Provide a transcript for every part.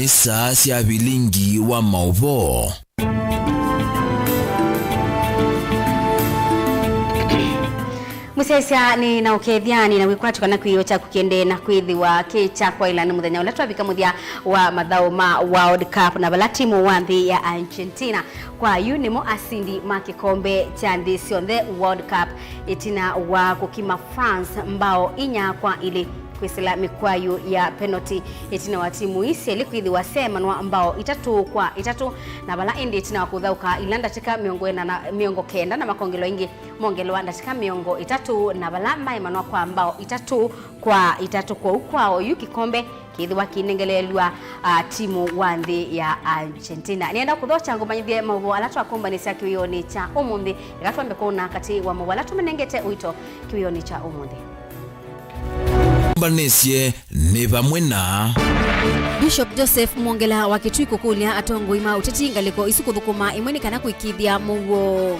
kanisa cia Vilingi wa Mauvoo. Musesa ni na ukethiani na wikwatu kana kwiyocha kukende na kwithiwa kicha kwa ila ni muthenya ula twabika muthia wa mathao ma World Cup na bala timu wanthi ya Argentina kwa nimo asindi makikombe cha nthi cionthe World Cup itina wa kukima France mbao inya kwa ili kwisila mikwayo ya penalty itina wa timu isi elikwithiwa semanwa ambao itatu na bala indi itina wa kuthauka ilanda tika miongo kenda na makongelo ingi mongelo anda tika miongo itatu na bala maimanwa kwa ambao itatu kwa ukwao yukikombe kithiwa kinengelelwa timu wanthi ya Argentina. Nienda kuthocha ngumanyithie Mauvoo alatu akombani cia kiwioni cha umuthi igatwambe kuna kati wa Mauvoo alatu menengete uito kiwioni cha umuthi. Mbanesie ni vamwe na Bishop Joseph Mwongela wa Kitui kukulia atongo ima uteti ngaliko isukuthukuma imweni kana kuikithia Mauvoo.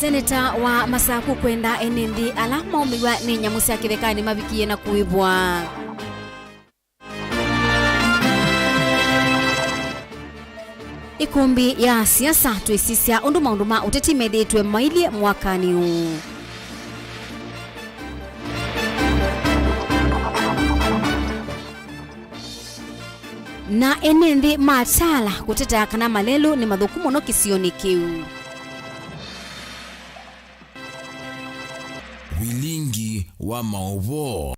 Seneta wa Masaku kwenda enendi alama umiwa ni nyamusi ya kithekani mavikie na kuibwa. Ikumbi ya siasa tuisisia unduma uteti medetwe maili mwakani huu. Na enendi matala kuteta kana malelu ni madhukumo no kisioni kiu. Vilingi wa Mauvoo.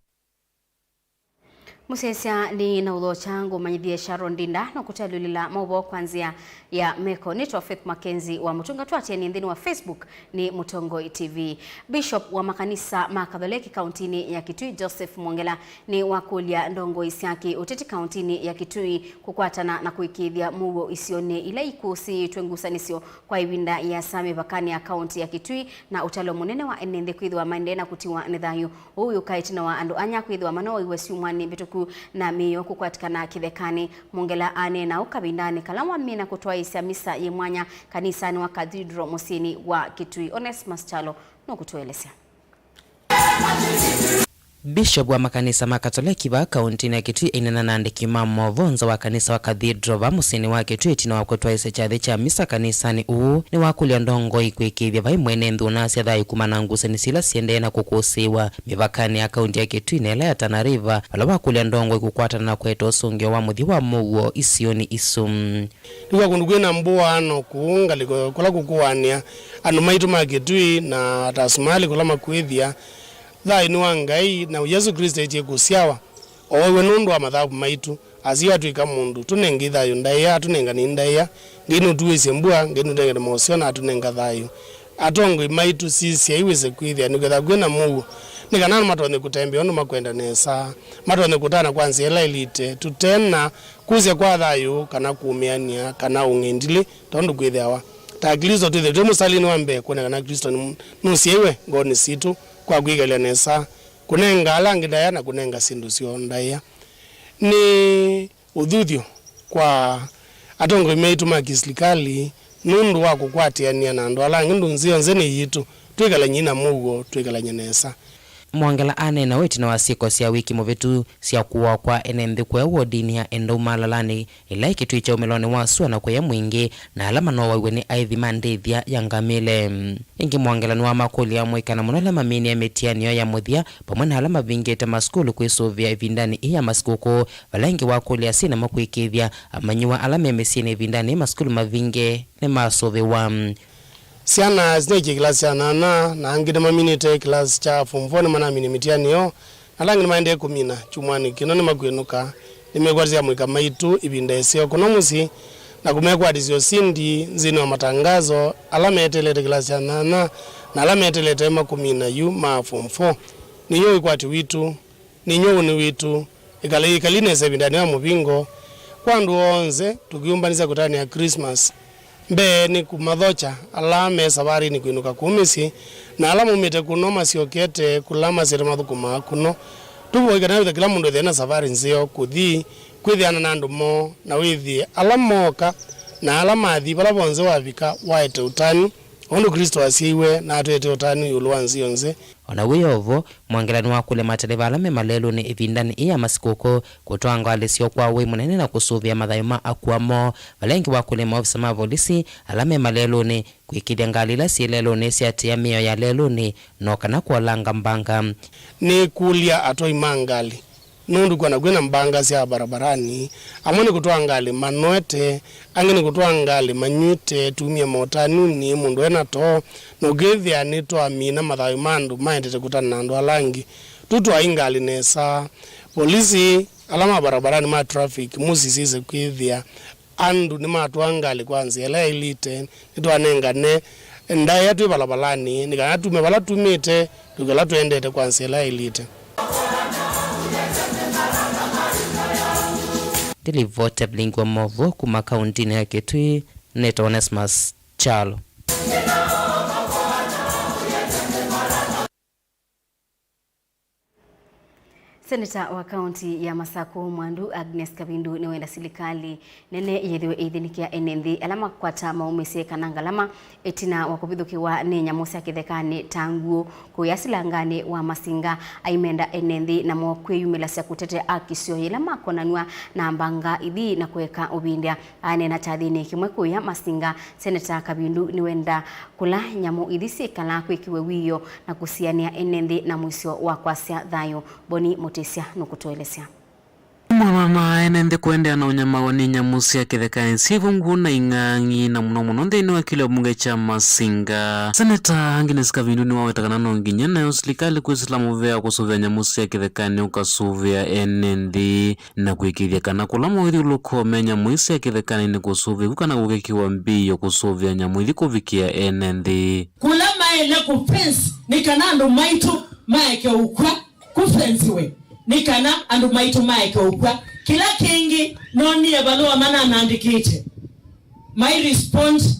Musesa ni na udho changu manyithie Sharon Dinda na kutalulila Mauvoo kwanzia ya Meko. Nitwa Faith MAKENZI wa Mutunga tuatia ni ndini wa Facebook ni Mutongo TV. Bishop wa makanisa makatholiki kauntini ya Kitui Joseph Mwongela ni wakulia ndongo isiaki uteti kauntini ya Kitui kukwatana na kuikithia Mauvoo isione ila ikusi twengusanisio kwa iwinda ya sami vakani ya kaunti ya Kitui na utalo munene wa enende kwithwa maende na kutiwa nithayu huyu kaitina wa andu anya kwithwa mano iwesi umwani bituku na miyo kukwatikana kithekani. Mwongela ane na ukabindani kalamwa mina kutoa isia misa ye mwanya kanisani wa Cathedral Musini wa Kitui. Onesmus Chalo no kutuelezea. Bishop wa makanisa makatoliki wa kaunti ya Kitui inena na andiki Mauvoo wa kanisa wa Cathedral wa Musini wa Kitui tina wa kutoa isia chathi cha misa kanisani uu ni wakulia ndongo ikwikithia vai mwene nthuna cia thayu kumana ngusani sila siende na kukusiwa mivakani ya kaunti ya Kitui na ila ya Tana River wala wakulia ndongo ikukwatana na kweta usungio wa muthi wa Mauvoo isioni isum. Niwa kundukwina mbuwa ano kuunga liko kula kukuwania anu maitu ma Kitui na tasumali kula makwithia tha inuwa ngai na Yesu Kristo etie kusiawa owewe nundu wa mathabu maitu asiwa tuika mundu tunengi thayu ndaya tunenga ni ndaya nginu tuwese mbua nginu ndenge mosio na tunenga thayu atongo maitu sisi aiwese kwithia niketha kwina Mauvoo nikanana matone kutembe onu makwenda nesa matone kutana kwanza ela elite tutena kuzia kwa thayu kana kuumiania kana ungendile tondu kwithiawa ta Kristo tuthe tumusalini wa mbe kuna kana Kristo nusiewe ngoni situ kwa kwigalia nesa kunenga alangi ndaya na kunenga sindu sio ndaya ni uthuthio kwa atongo imeitu makislikali nundu wa kukwatiania na andu alangi ndu nzio nzeni yitu twikala nyina Mauvoo twikala nyenesa. Mwongela ane na weti na wasiko sia wiki muvitu sia kuwa kwa enenthi kwa wodini ya endo malalani ila Kitui cha umeloni wasua na kwa ya mwingi na alama no waiwe ni aithi mandithia ya ngamile. Ingi Mwongela ni wa makuli ya mwika na munole mamini ya metianio ya muthia pamwana alama vingete maskulu kuisuvia ivindani iya maskuku vala ingi wakuli ya sina makuikithia amanyiwa alama ya mesini ivindani maskulu mavinge ni masuvi wa siana zineki klasi ya nana na angide maminite klasi cha form 4 mana mini mitiani yo nalangi maende kumina chumwani kinoni makwenuka nimekwatizia mwika maitu ibinda esio kunomusi na kumekwatizio sindi nzini wa matangazo alama etelete klasi ya nana na alama etelete makumina yu ma form 4 niyo ikwati witu ninyo ni witu ikaline sebindani wa mubingo kwandu onze tukiumbanisa kutani ya Christmas mbe ni kumadhocha alame safari ni kuinuka kumisi na alama umete kunoma siokete kulama sere mathukuma kuno tubo ikana kila mundu thena safari nzio kuthi kwithiana na andu mo na withi alamoka na alama athi bala bonze wavika waete utani ondu Kristo asiiwe na atete utani yulwa nzio nze ona wiyovo mwangelani wa kule matereva alame malelo ni ivindani iya masikoko kutwanga alisio kwa we munene na kusuvia mathayuma akuamo valengi wa kule maofisa ma polisi alame malelo ni kuikidia ngalila si lelo ni siatia mio ya lelo ni nokana kwa langa mbanga ni kulia atoi mangali nundu kwa nagwena mbanga siya barabarani amoni kutuwa ngali manoete angini kutuwa ngali manyute tumia motanuni mundu ena to nogethia nito amina mathawi mandu maendete kutana na andu alangi tutuwa ingali nesa polisi alama barabarani ma traffic musisize kwithia andu ni matuwa ngali kwanzi ele ilite nito anengane ndaya yatu balabalani nikana tume bala tumite tukala tuendete kwanzi ele ilite. Dilivote Vilingi wa Mauvoo kuma kauntini ya Kitui Neto Onesmus Chalo. Seneta wa kaunti ya Masako Mwandu Agnes Kabindu ni wenda silikali nene yethiwe idhinikia enenthi alama kwata maumisi kananga alama etina wakubithukiwa ni nyamusi akithekani tangu kuyasilangani wa masinga aimenda enenthi na mokwiyumila cia kutete akisio ilama konanua na mbanga ithi na kuweka ubindia anena chathini kimwe kuya masinga. Seneta Kabindu ni wenda kula nyamu ithi sikala kwikiwe wiyo na kusiania enenthi na mwisio wa kwasia thayo. Boni Motisia nukutuelezea. Mwana enende kuendea na unyama wani nyamusi ya kithekani sivu nguna ing'ang'i na muno ndeni wa kile bunge cha Masinga. Seneta Agnes Kabindu ni wawetakana nonginye na usilikali kuislamu vea kusuvia nyamusi ya kithekani ukasuvia enende na kuikithia kana kulama withi ulukome nyamusi ya kithekani ni kusuvia kukana kukekiwa mbiyo kusuvia nyamuithi kuvikia enende. Kulama ele kufensi ni kanando maitu maeke ukwa kufensiwe nikana andu maitu maeke ukwa kila kingi noni ya balua mana naandikite my response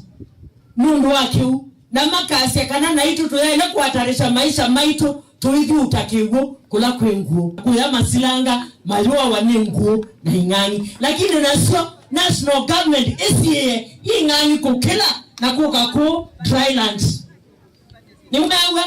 nundu wakiu na makasi ya kana na itu tuyaile kuhatarisha maisha maitu tuithi utakiwu kula kwenguo kuya masilanga mayua wani nguo na ing'ang'i lakini nasio national government isiye ing'ang'i kukila na kukaku drylands ni umewa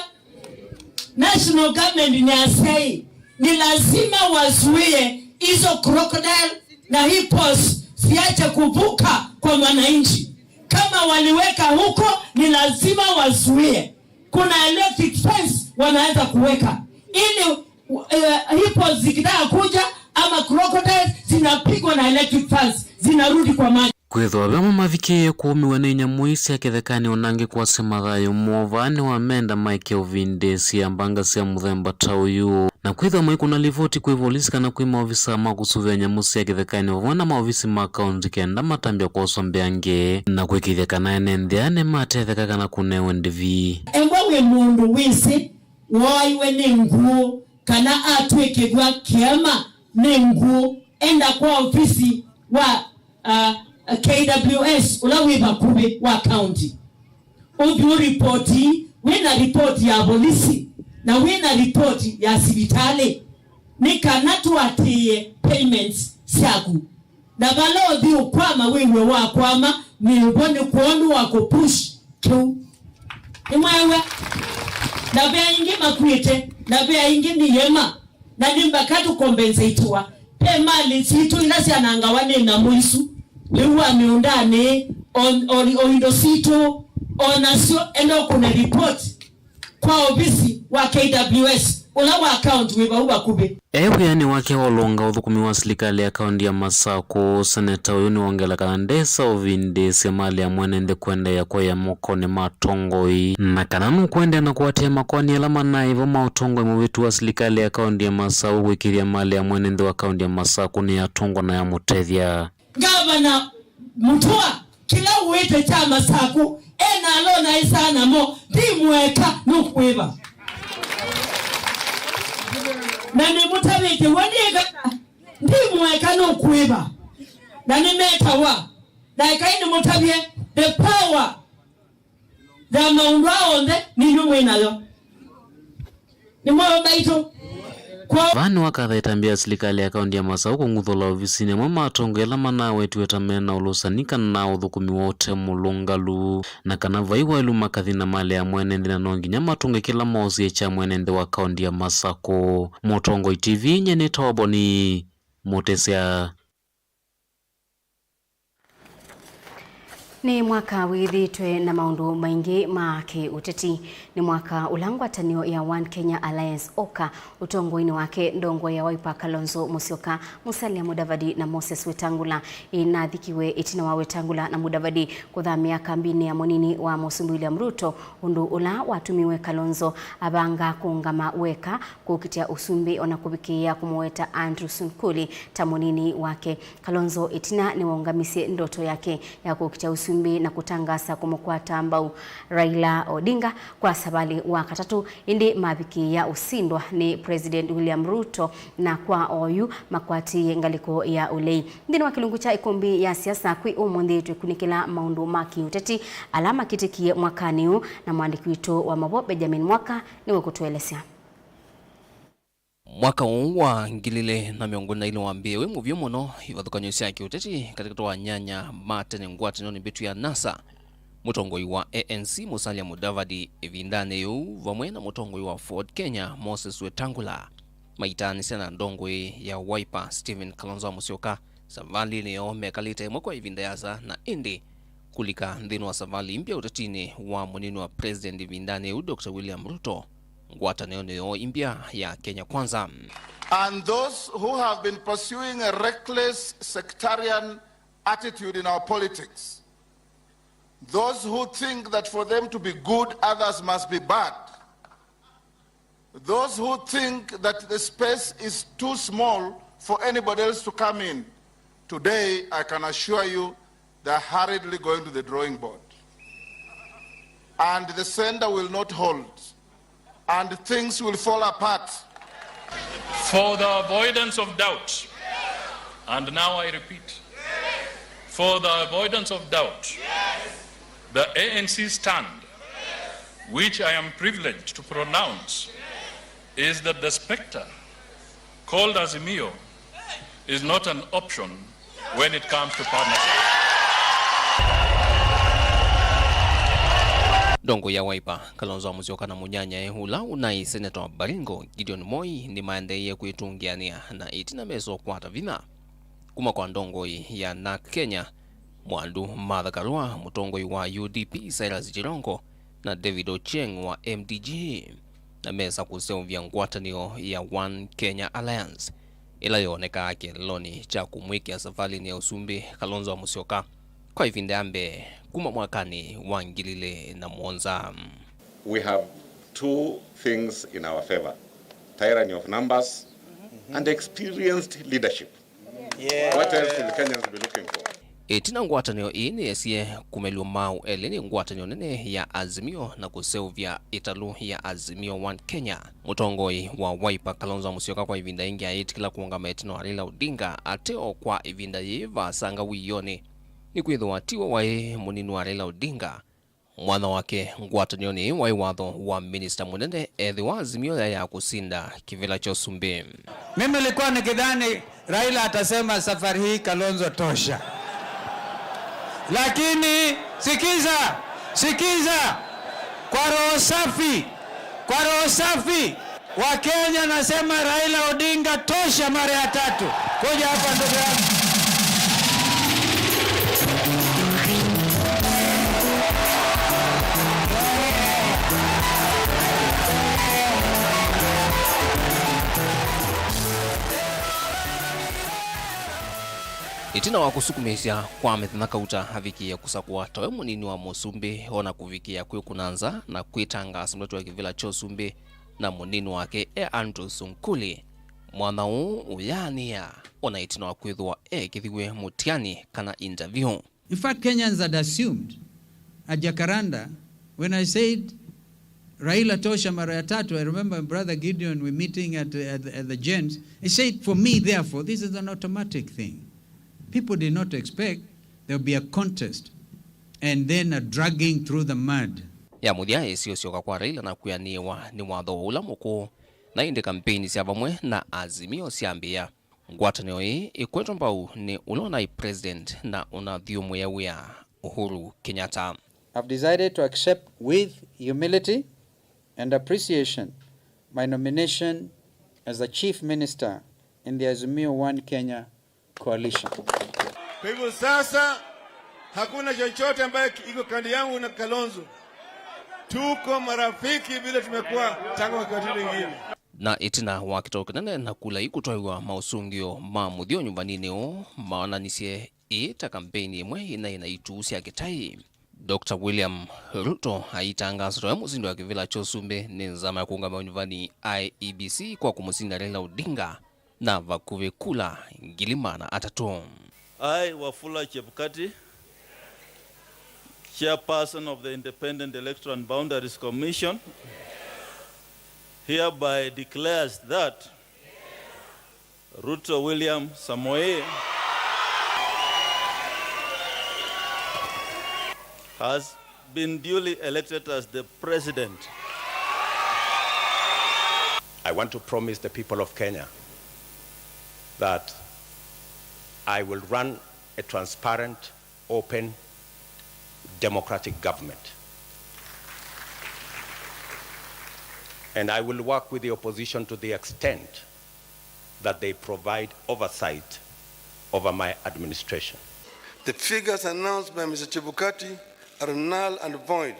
national government ni asai ni lazima wazuie hizo crocodile na hippos siache kuvuka kwa wananchi. Kama waliweka huko ni lazima wazuie. Kuna electric fence wanaweza kuweka ili hippos zikitaka kuja ama crocodile zinapigwa na electric fence zinarudi kwa maji. Kwithwa bama mavikie kuumiwa ni nyamuisi ya kithekani onangi kwasema thayo mwovani wa menda maike uvinde siya mbanga siya muthemba tauyu na kwithwa maikuna livoti kwi polisi kana kwi maofisa ma kusuvia nyamusi ya kithekani ovana maofisi ma kaunti kenda matambia kwa sombeange na kwikithia kana enentheane matetheka kana kunewe ndivi we mundu wisi waiwe ni nguo kana atwikithwa kiama ni nguo enda kwa ofisi wa KWS ulawiba kube wa county ubi reporti wina report ya polisi na wina report ya sibitale nika natuatie payments siaku na balothi ukwama wewe wakwama miubone kuonu wako push tu imwewe na bea ingi makwite na bea ingi ni yema na nimbakatu kompensatewa pe mali situ inasi anangawane na muisu liwa miundane oindosito onasio endo kuna report kwa ofisi wa KWS ulawa account weba uba kube ewe yani wake walonga uthukumi wa serikali ya kaunti ya Masako. Seneta uyu ni wongela kana ndesa ovinde semali ya mwenende kwenda ya kwa ya mokone matongoi na kananu kwenda na kuwatia makwani alama na hivyo mautongoi mwetu wa serikali ya kaunti ya Masako wikiria mali ya mwenende wa kaunti ya Masako ni ya tongo na ya mutethia Gavana Mutua kila uwete cha Masako ena alona isana mo dimweka nukweba na ni mutabike waniega dimweka nukweba na ni metawa na ikaini mutabie the power the maundwa onde ni nyumwe nayo ni mwa baito kwa vani wakathaitambia serikali ya kaunti ya Masau kung'uthola ofisini amwe matongela manawe tuetamena ulusanika na uthukumi wote mulungalu na kana vaiwa ilu makathina male ya mwenende na nonginya matunge kila mosi cha mwenende wa kaunti ya Masako. Mutongoi TV nyene tawaboni Mutesya. Ni mwaka withitwe na maundu maingi ma kiuteti. Ni mwaka ulangwatanio ya One Kenya Alliance Oka utongoini wake ndongo ya Wiper Kalonzo Musyoka, Musalia Mudavadi na Moses Wetangula inathikiwe itina wa Wetangula na Mudavadi kuthamia kambini ya monini wa Musumbi William Ruto undu ula watumiwe Kalonzo abanga kuungama weka kukitia usumbi ona kubikia kumuweta Andrew Sunkuli tamonini wake. Kalonzo itina ni waungamisie ndoto yake ya kukitia usumbi na kutangasa kumukwata ambao Raila Odinga kwa sabali wa katatu indi mabiki ya usindwa ni President William Ruto na kwa oyu makwati ngaliko ya ulei. Ndini wakilungu cha ikumbi ya siasa kwi umundi tukunikila maundu maki uteti alama kitiki mwakaniu na mwandiki wetu wa Mauvoo Benjamin Mwaka niwe kutuelesea. Mwaka wa ngilile na miongoni na ile wambie we muvyo muno ivathukanyo cia kiuteti katika toa nyanya matene ngwatano ni bitu ya NASA. Mutongoi wa ANC Musalia Mudavadi evindane yu vamwe na mutongoi wa Ford Kenya Moses Wetangula maitani sana ndongoi ya Wiper Stephen Kalonzo Musyoka savali leo mekalite mwakwa evindayaza na indi kulika ndinu wa savali mpya utatini wa munini wa President evindane yu Dr. William Ruto ngwataneo impya ya Kenya Kwanza. And those who have been pursuing a reckless sectarian attitude in our politics, those who think that for them to be good, others must be bad, those who think that the space is too small for anybody else to come in, today I can assure you they're hurriedly going to the drawing board. And the sender will not hold. And things will fall apart. For the avoidance of doubt, and now I repeat, for the avoidance of doubt, the ANC stand, which I am privileged to pronounce, is that the spectre called Azimio is not an option when it comes to partnership. Dongo ya Wiper Kalonzo Musyoka na munyanya hula unai Senator Baringo Gideon Moi ni maendeye kuitungiania na itina meso kwata vina kuma kwa ndongo ya na Kenya mwandu Martha Karua mutongoi wa UDP Cyrus Jirongo na David Ochieng wa MDG na mesa kusevya ngwatanio ya One Kenya Alliance ila yoneka ake loni cha kumwikia safari ni ya usumbi Kalonzo Musyoka kwa ivindambe kuma mwakani wangilile na mwonza. We have two things in our favor: tyranny of numbers and experienced leadership. What else will Kenyans be looking for? Itina ngwatanio ini esie kumeliwa mau eleni ngwatanio nene ya Azimio na kusevya italu ya Azimio One Kenya. Mutongoi wa Wiper Kalonzo Musyoka kwa ivinda ingi ya itikila kuungama etino Raila Odinga ateo kwa ivinda yiva sanga wiyone ni kwitho watiwa wae munini wa Raila Odinga mwana wake ngwatanio ni wai watho wa minister munene ethi wa Azimio ya kusinda kivila cha usumbi. Mimi nilikuwa nikidhani Raila atasema safari hii Kalonzo tosha, lakini sikiza kwa roho safi wa Kenya nasema Raila Odinga tosha mara ya tatu. Kuja hapa ndugu yangu. Itina wa kusukumisha kwa methanaka uta havikia kusakua tawe munini wa Musumbi ona kuvikia kwe kunanza na kuitanga asimletu wa kivila chosumbi na munini wake Andrew Sunkuli mwana huu uyania ona itina wa kwithwa kithiwe mutiani kana interview. In fact, Kenyans had assumed at Jacaranda when I said Raila tosha mara ya tatu, I remember brother Gideon, we meeting at the gents, he said for me therefore this is an automatic thing. People did not expect there would be a contest and then a dragging through the mud. Ya mudia esio sioka kwa Raila na kuyaniwa ni watho ula muku na inde kampeni sia vamwe na azimio siambia ngwatanio hii ikwetwa mbau ni ulona president na unathiumu ya wia Uhuru Kenyatta. I've decided to accept with humility and appreciation my nomination as the Chief Minister in the Azimio One Kenya coalition. Kwa hivyo sasa hakuna chochote ambaye iko kando yangu na Kalonzo. Tuko marafiki vile tumekuwa tangu wakati mwingine. Na itina wakitokana na kula ikutoiwa mausungio mamuthio nyumbanini o maananisie ita kampeni imwe inaituusia kitai. Dr. William Ruto aitangazo ya muzindo wa kivila chosumbe ni nzama ya kuungama nyumbani IEBC kwa kumusinda Raila Odinga na vakuve kula Gilimana atatu. I, Wafula Chebukati, Chairperson of the Independent Electoral and Boundaries Commission, hereby declares that Ruto William Samoei has been duly elected as the president. I want to promise the people of Kenya that I will run a transparent, open, democratic government. And I will work with the opposition to the extent that they provide oversight over my administration. The figures announced by Mr. Chebukati are null and void.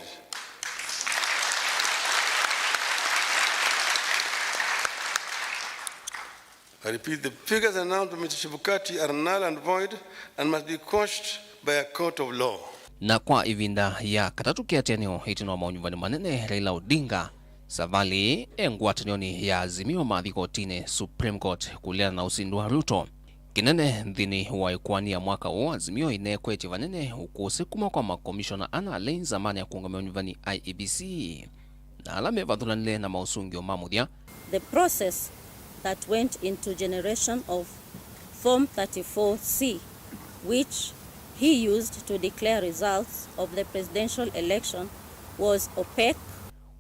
I repeat, the figures announced by Mr. Chebukati are null and void and must be quashed by a court of law. Na kwa ivinda ya katatu kiatenio hitino maunyumbani manene Raila Odinga savali engwatanioni ya azimio mathiko tine Supreme Court kuliana na usindu wa Ruto. Kinene nthini wa ikwani mwaka huu azimio inekweti vanene ukose kuma kwa makomishona ana alain zamani ya kuungamia nyumbani IEBC na alame vadhulanile na mausungio mamuthia. The process that went into generation of Form 34C, which he used to declare results of the presidential election, was opaque.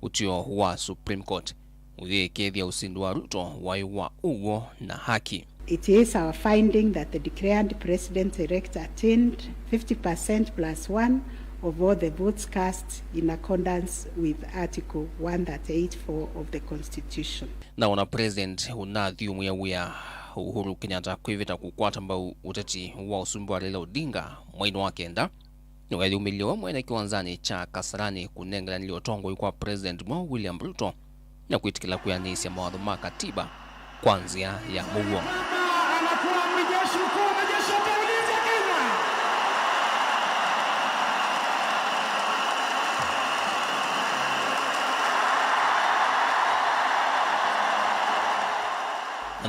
Utio wa Supreme Court uthikethia usindu wa Ruto waiwa ugo na haki. It is our finding that the declared president-elect attained 50% plus 1 of all the votes cast in accordance with Article 138(4) of the Constitution. Na una president unathiumu ya wia Uhuru Kenyatta kwivita kukwata mbau uteti wa usumbu wa Raila Odinga mwaino wa kenda. Nukaliumiliwa mwena kiwanzani cha Kasarani kunengela niliotongo yukwa President William Ruto na kuitikila kuyanisi ya mawadhuma katiba kwanzia ya Mauvoo.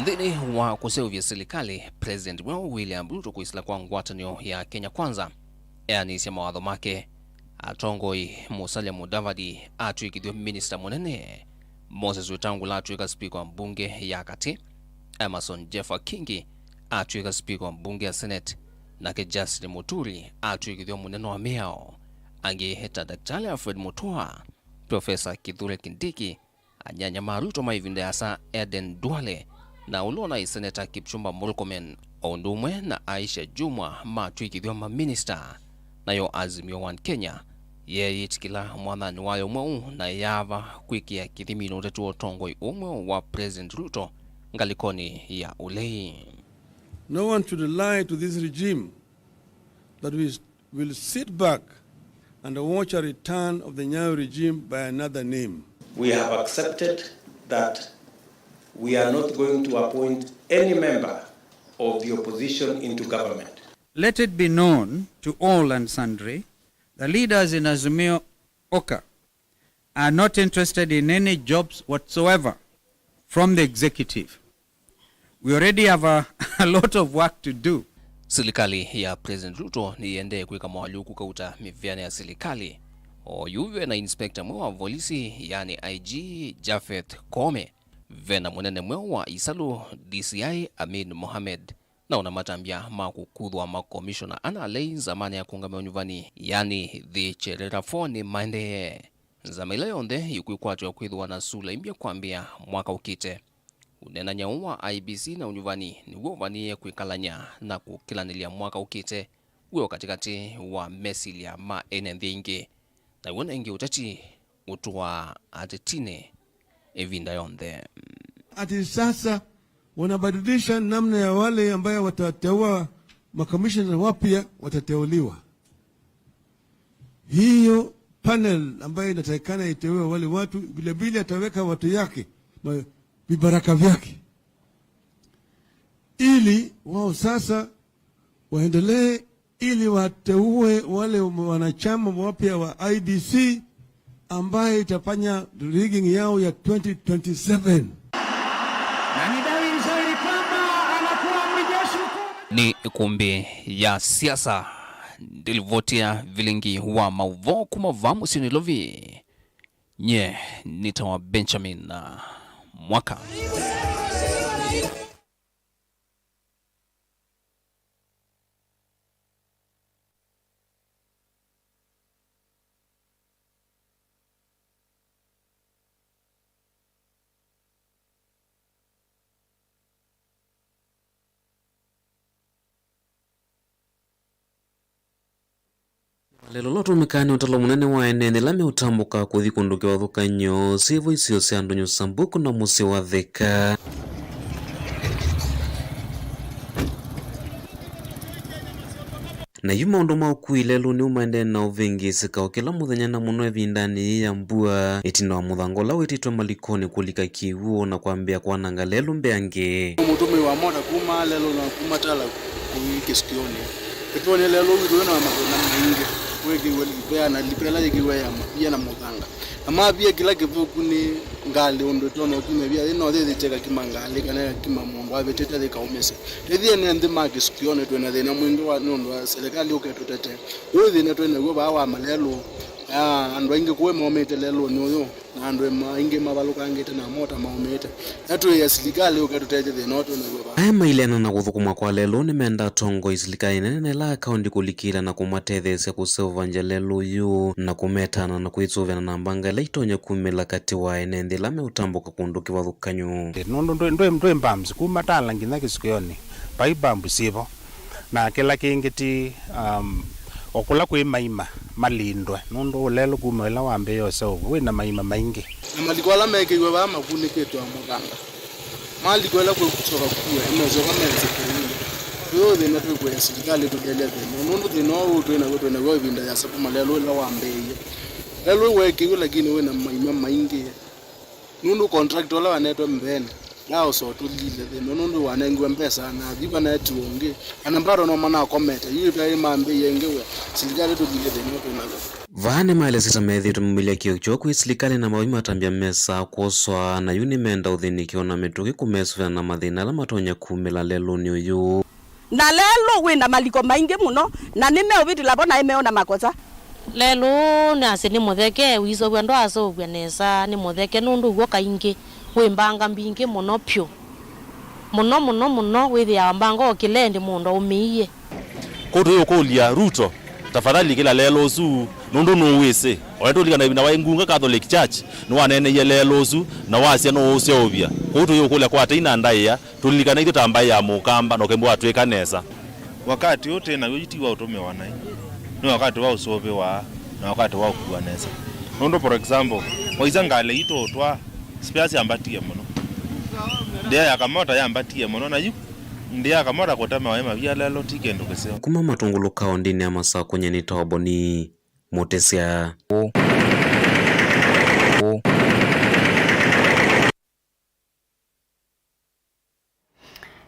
Ndini wa kusevya serikali President William Ruto kuisila kwa ngwatanio ya Kenya Kwanza yani sema mawadho make atongoi Musalia Mudavadi atwikithio minister munene Moses Wetangula atwika speaker mbunge ya kati Emerson Jeffa Kingi atwika speaker mbunge ya Senate na Justin Muturi atwikithio munene wa miao ange heta Daktari Alfred Mutua Professor Kithure Kindiki anyanya Maruto maivinda yasa Eden Duale na ulona Senator Kipchumba Murkomen ondumwe na Aisha Jumwa matwikithio ma minister nayo Azimio One Kenya yeyitikila mwathani wayo mweu na yava kwikia kithimino tetu otongoi umwe wa President Ruto ngalikoni ya ulei. No one should lie to this regime that we will sit back and watch a return of the Nyayo regime by another name. We have accepted that we are not going to appoint any member of the opposition into government. Let it be known to all and sundry, the leaders in Azimio Oka are not interested in any jobs whatsoever from the executive. We already have a lot of work to do. Serikali ya President Ruto niende kuweka mwaluku kauta mivyane ya serikali. Oyuve na inspector mwe wa polisi yani IG Jafeth Kome. Vena mwenene mwe wa Isalu DCI Amin Mohamed. Na unamatambia makukudwa makomishona ana alei zamani ya kuungamia nyumbani yani the Cherera Foni Mande Zamila yonde yukuikwatwa kwithwa na sula imbia kwambia mwaka ukite. Unena nyaua IBC na unyuvani ni wovanie kuikalanya na kukilanilia mwaka ukite uyo katikati wa mesilia ma enenthi ingi. Na uona ingi utati utuwa atetine evinda yonde. Ati sasa wanabadilisha namna ya wale ambayo watateua makamishna wapya watateuliwa. Hiyo panel ambayo inatakikana iteue wale watu vile vile ataweka watu yake vibaraka vyake, ili wao sasa waendelee, ili wateue wale wanachama wapya wa IBC ambaye itafanya rigging yao ya 2027. Ni kumbi ya siasa ndilivotia Vilingi wa Mauvoo kumavamu sinilovi nye nitawa Benjamin na mwaka. Lelo lotumikani utalo munene wa enene lame utambuka kuthi kunduke wathukanyo sivo isio cia andu nyusambuku na musi wa thika. Na yu maundu ma ukui lelo ni umaende na uvingi sikao kila muthenya na muno evindani ya mbua itina wa muthango la wititwe malikoni kulika kiwuo na kwambia kwananga lelo mbeange. Mutumi wa moda kuma lelo na kuma tala kuiki sikioni. Epone lelo witu na magona mingi. Wegi welipea na lipela yikiwe ya pia na muthanga. Ama pia kila kivuku ni ngali ondo tono kime bia ino the teka kimangali kana kima mungu abeteta de kaumese. Thie ni ndi maki sikione twena thina mwingi wa nondo wa serikali uketutete. Uthi na twena go ba wa malelo andu aingi kuwe momete lelo ni uyo na andu aingi mabaluka ngete na mota maumete. Atu ya serikali uketutete thina no twena go ba. Aya mailena na guthukuma kwa lelo ni menda tongo isilikai nene la account kulikira na kumatethesia kusevanja lelo yu na kumetana na kuitsuvena na mbanga laitonya kumela kati wa enende lame utambuka kunduki wathukanyu. Nondo ndo mbamzi kumatala ngina kisikioni pai bambu sivo na kila kingiti okula kwe maima malindwe nondo lelo kumela wambe yose we na maima maingi na malikola meke gwa ba makuni ketu amuganga malikola kwe kusoka kuwe emezo kamenze kuni yo de na kwe serikali tudelele nondo de no twena go vinda ya sapu malelo la wambe lelo weke lakini we na maima maingi nondo contract wala wanetwa mbene lao so tulile de nondo wanengwe mpesa na biba na tuonge anambaro no mana kometa yipe mambe yengewe serikali tulile de no nazo vane maile sitamethi tumumilia kio choku isilikali na mawima tambia mesa koswa na yuni menda uthini kiona metuki kumesuvya na mathina la matonya kumela lelo ni uyu na lelo wina maliko maingi muno na nime ubiti labona imeona makosa lelo nase ni mutheke wizo bwando aso bwanesa ni mutheke nundu gwo kaingi wimbanga mbingi muno pyo muno withi ya mbanga okilendi mundo umiye kodo yokolia Ruto tafadhali kila lelo su nundu no wese oendo ligana na waingunga Catholic Church no wanene ye lelo su na wasia no usiovia kodo yokolia kwa tina ndaya tulilikana ito tambaya ya mukamba no kembo atweka nesa wakati yote na yitiwa utume wanai ni wakati wa usove wa na wakati wa kuwa nesa nundu for example waizangale ito twa spiasi ambatie muno ndia yakamota yambatie muno na yu ndia yakamota kotama wema vya lelo tikendo keseo kuma matungulu kaondini ya masa kwenye nitawaboni motesia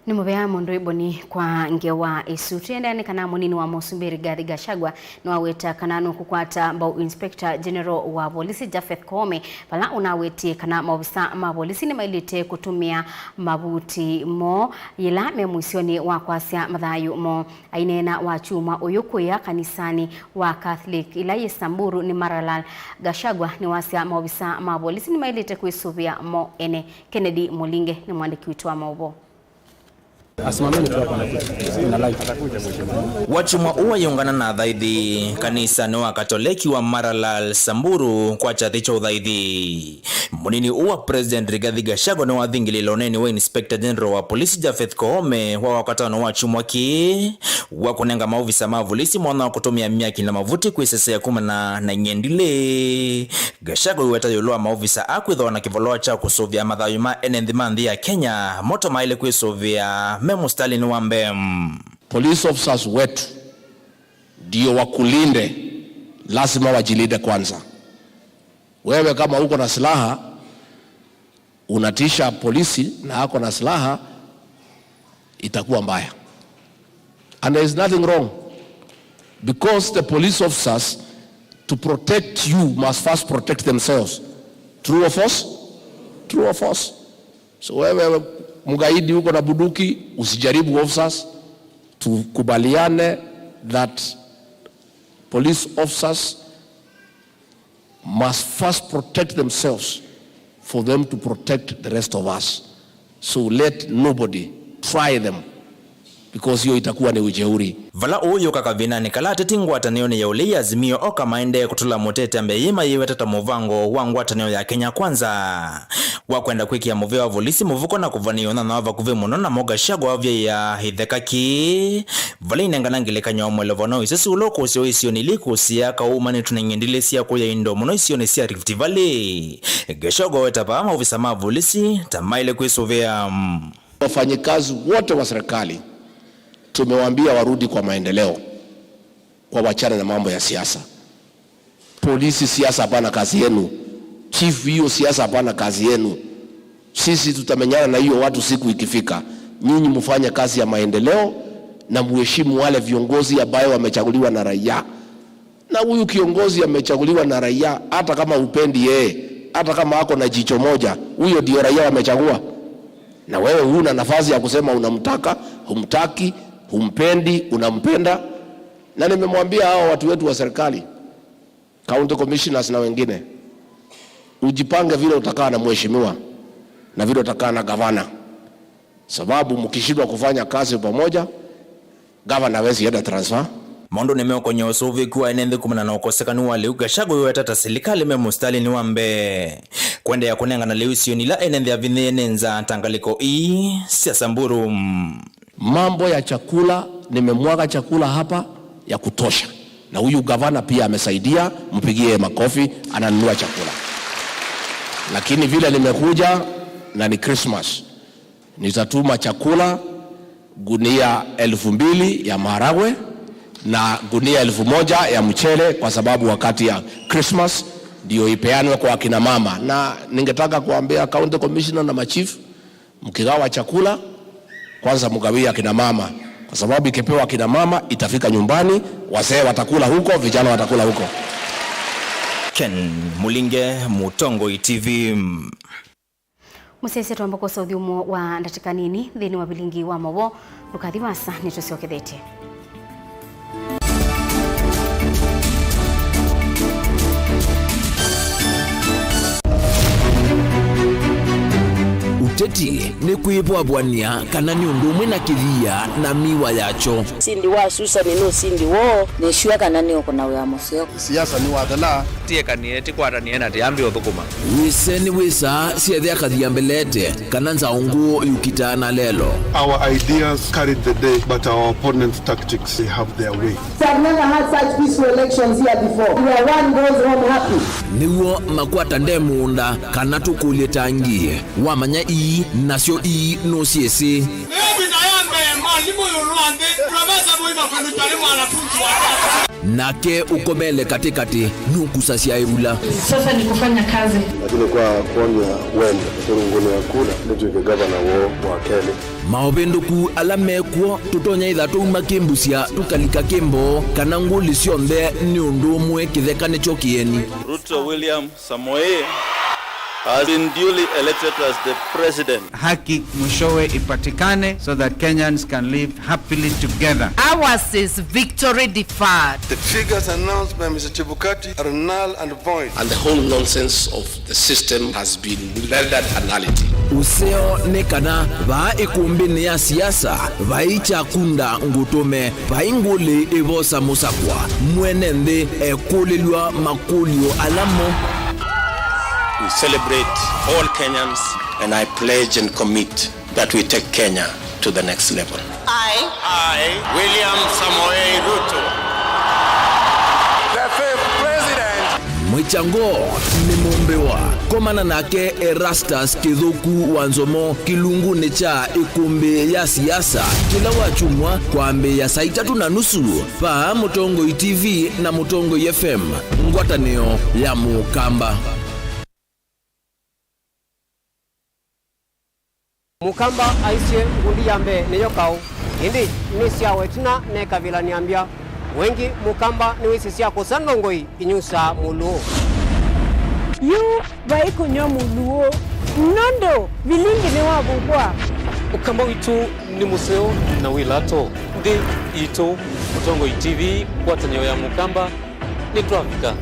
ni mubea mundu iboni kwa ngewa isu tiendane kana munini wa Musumbiri Gathi Gachagua niwaweta kanano kukwata mbao Inspector General wa polisi Japheth Koome pala unawetie kana maofisa ma polisi ni mailite kutumia mabuti mo yila memuisioni wa kwasia mathayu mo ainena wa chuma uyukuya kanisani wa Catholic ila Yesamburu ni Maralal. Gachagua ni wasia maofisa ma polisi ni mailite kuisuvia mo ene. Kennedy Mulinge ni mwandiki wetu wa Mauvoo. Asimameni tu hapa na live. Wachumwa uwa yungana na dhaidi kanisa ni wa Katoliki wa Maralal Samburu kwa chati cha udhaidi. Munini uwa President Rigathi Gachagua ni wa thingili loneni wa Inspector General wa Polisi Japhet Koome wa wakatano wachumwa ki wa kunenga maofisa mavulisi mwana wa kutumia miaki na mavuti kuisesea kuma na nyendile. Gachagua uweta yoloa maofisa akwitho na kivoloa cha kusovia madhayuma enendhimandhi ya Kenya moto maile kuisovia Memo Stalin wa Mbem. Police officers wetu ndio wakulinde, lazima wajilinde kwanza. Wewe kama uko na silaha unatisha polisi na hako na silaha, itakuwa mbaya. And there is nothing wrong, because the police officers, to protect you, must first protect themselves. True or false? True or false? So wewe mgaidi uko na bunduki, usijaribu officers. Tukubaliane that police officers must first protect themselves for them to protect the rest of us. So let nobody try them, because hiyo itakuwa ni ujeuri. Vala uyo kakavina ni kalate tingwatanio ni ya ule ya Azimio oka maende kutula motete ambe yima yewe tata muvango wangwatanio ya Kenya Kwanza. Wakwenda kwiki ya muve wa volisi muvuko na kuvaniyo na wava kuve monona moga shagwa wavya ya hithekaki. Vala inenganangile kanyo mwelevono isesi uloko usio isio niliku siya kaumani tunengendile siya kuya indo mono isio ni siya Rift Valley. Gachagua wetapa ama uvisama volisi tamaile kuisuvea. Wafanyikazi wote wa serikali tumewaambia warudi kwa maendeleo, kwa wachana na mambo ya siasa. Polisi siasa hapana kazi yenu. Chief hiyo siasa hapana kazi yenu. Sisi tutamenyana na hiyo watu siku ikifika. Nyinyi mfanye kazi ya maendeleo na muheshimu wale viongozi ambao wamechaguliwa na raia. Na huyu kiongozi amechaguliwa na raia, hata kama upendi yeye, hata kama hako na jicho moja, huyo ndio raia wamechagua. Na wewe huna nafasi ya kusema unamtaka, humtaki, humpendi, unampenda. Na nimemwambia hao watu wetu wa serikali, county commissioners na wengine, ujipange vile utakaa na mheshimiwa na vile utakaa na gavana, sababu mkishindwa kufanya kazi pamoja, gavana hawezi enda transfer. Mondo nimeo kwenye usuvi kuwa enende kumana na ukosekani wale Gachagua uwe tata silikali Memo Stalin wambe kwende ya kunenga na lewisi yonila enende ya vine enenza tangaliko siya Samburu. Mambo ya chakula, nimemwaga chakula hapa ya kutosha, na huyu gavana pia amesaidia, mpigie makofi, ananunua chakula. Lakini vile nimekuja na ni Christmas, nitatuma chakula gunia 2,000 ya maharagwe na gunia 1,000 ya mchele, kwa sababu wakati ya Christmas ndio ipeanwe kwa akina mama. Na ningetaka kuambia county commissioner na machief, mkigawa chakula kwanza mgawia akina mama, kwa sababu ikipewa akina mama itafika nyumbani, wazee watakula huko, vijana watakula huko. Ken Mulinge, Mutongo TV. Musese tuambako saudhi umo wa ndatika nini dhini wa Vilingi wa Mauvoo lukadhiwasa nitosio kithete. Uteti ni kuipwa bwania kana ni undumwe na kithia na miwa yacho. Sindi wa susa ni no sindi wo ni shua kana ni okona wa museo. Siasa ni wadala tie kanieti kwara ni ena tiambi othukuma. Wiseni wisa siethia kathia mbelete kana nzaungu yukitana lelo. Our ideas carried the day, but our opponents' tactics, they have their way. We have never had such peaceful elections here before. Where one goes home happy. Niwo makwata ndemunda kana tukulie tangie. Wamanya nasio no siese. Nake ukomele katikati nukusa sia irula. Sasa ni kufanya kazi. Lakini kwa kuonya wende ngone ya kula ndio gavana wa Kenya. Maobenduku alamekwo tutonya ithatu makimbusia tukalika kimbo kana nguli cionthe ni undumwe kithekane chokieni. Ruto William Samoei has been duly elected as the president. Haki mwishowe ipatikane so that Kenyans can live happily together. Ours is victory deferred. The figures announced by Mr. Chebukati are null and void. And the whole nonsense of the system has been rendered anality. Useo nekana ba ekumbini ya siasa vaicha kunda ngutume vainguli evosa musakwa mwenende ekulilwa makulio alamo. We celebrate all Kenyans, and I pledge and commit that we take Kenya to the next level. I, William Samoei Ruto, the fifth president. Mwichango ni mumbewa komana nake Erastus Kithuku Wanzomo kilungu necha ikumbi ya siasa kila wachumwa kwa mbe ya saa 3:30 pa Mutongo TV na Mutongo FM ngwatanio ya Mukamba. Mukamba aisye ngundi yambe neyokao hindi nisia wetina ne kabila niambia wengi Mukamba ni wisisia kusangongoi inyusa muluo yu baiko nyo muluo nondo Vilingi ne wabugwa Ukamba witu ni museo na wilato ndi ito Mutongo TV kwatanyo ya Mukamba ni tuafika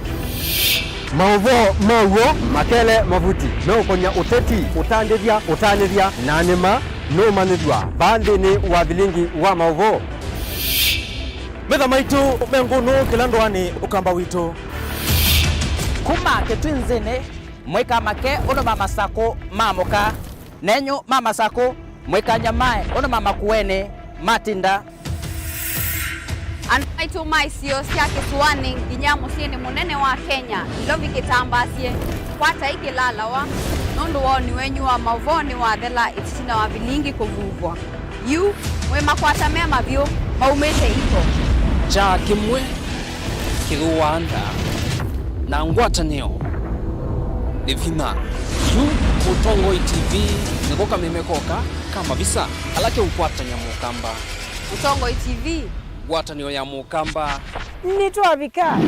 Mauvoo makele mavuti no konya uteti utandithia nanima no manithwa bandini wa Vilingi wa Mauvoo Metha maitu menguno kilandwani ukamba witu kuma ketwinzene mweka make ono mama sako mamoka nenyo mama sako mweka nyamae ono mama kuene matinda Anaitu maisio siake suwani Ginyamu sieni munene wa Kenya Ilovi kitambasie Kwata iki lalawa Nundu wao ni wenyu wa Mauvoo ni wa dhela Ititina wa Vilingi kuvuvwa Yu wema kwata mema vyo Maumete ito cha kimwe kiruanda na ngwatanio Divina yu Mutongo TV Nikoka mimekoka kama visa Alake ukwatanya Mukamba Mutongo TV Watanio ya Mukamba nitwavika